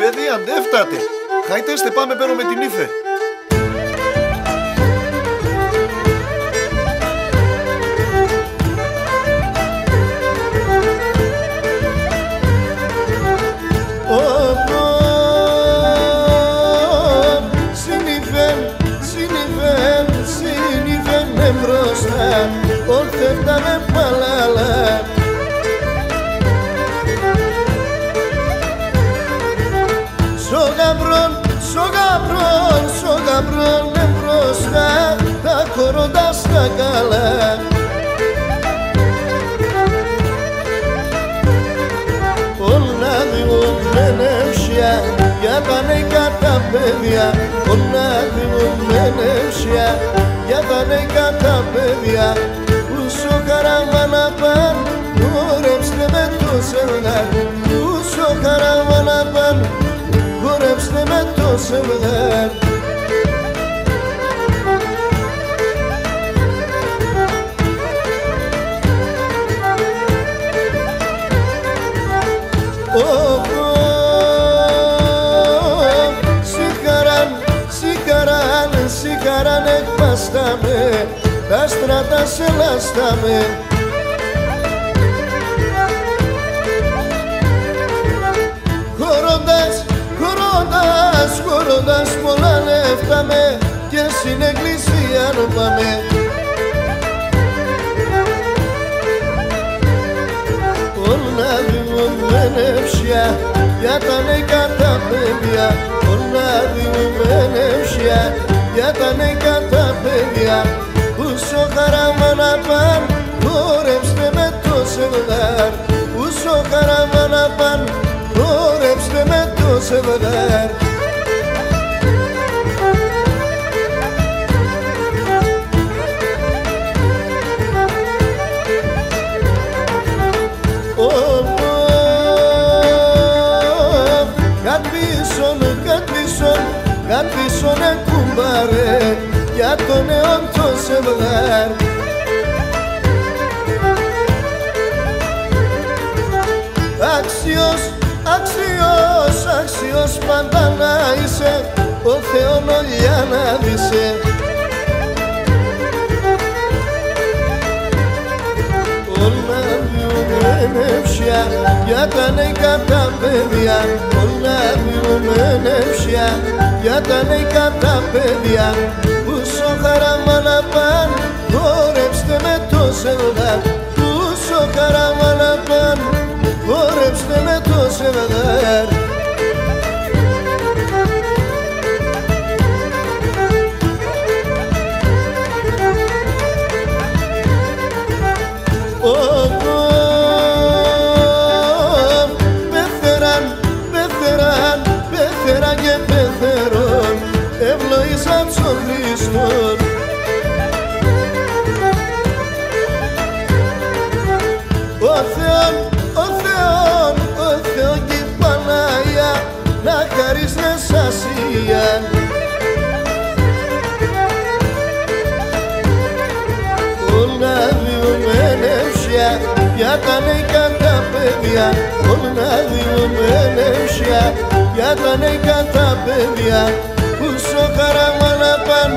παιδί, αντέφτατε. Χαϊτέστε, πάμε πέρα με την Ήφε. Σογαμπρόν εμπρόστά τα κοροντά στα καλά. Όλα διωμένευσια για τα νέικα τα παιδιά. Όλα διωμένευσια για τα νέικα τα παιδιά. Ούσο καραβάνα παν, χορέψτε με το σεβδάρ. Ούσο καραβάνα παν, χορέψτε με το σεβδάρ. Σιγαράν εκπαστάμε, τα στράτα σε λαστάμε. Χοροντας πολλά λεφτά με και στην εκκλησία πάμε. Όλα διωμένευσια για τα νέικα τα παιδιά. Όλα διωμένευσια για τα νέικα τα παιδιά. Ούσο χαραμάνα παν, χορέψτε με το σεβδάρ. Ούσο χαραμάνα παν, χορέψτε με το σεβδάρ. Κατπίσωνε κουμπάρε για τον αιών το σεβδάρ. Αξιός πάντα να είσαι, ο Θεόν ολιά να δεις. Όλα διωμένευσια για τα νέικα τα παιδιά. Όλα διωμένευσια για τα νέικα τα παιδιά. Ούσο χαραμάνα παν, χορέψτε με το σεβδάρ. Ούσο χαραμάνα παν, χορέψτε με το σεβδάρ. Πέθεραν και πέθερον, ευλογήσαν τον Χριστόν. Ο Θεόν και η Παναγία να χαρίσνε σασία. Όλα διωμένευσια για τα νέικα τα παιδιά. Όλα διωμένευσια για τα νέικα τα παιδιά. Ούσο χαραμάνα παν,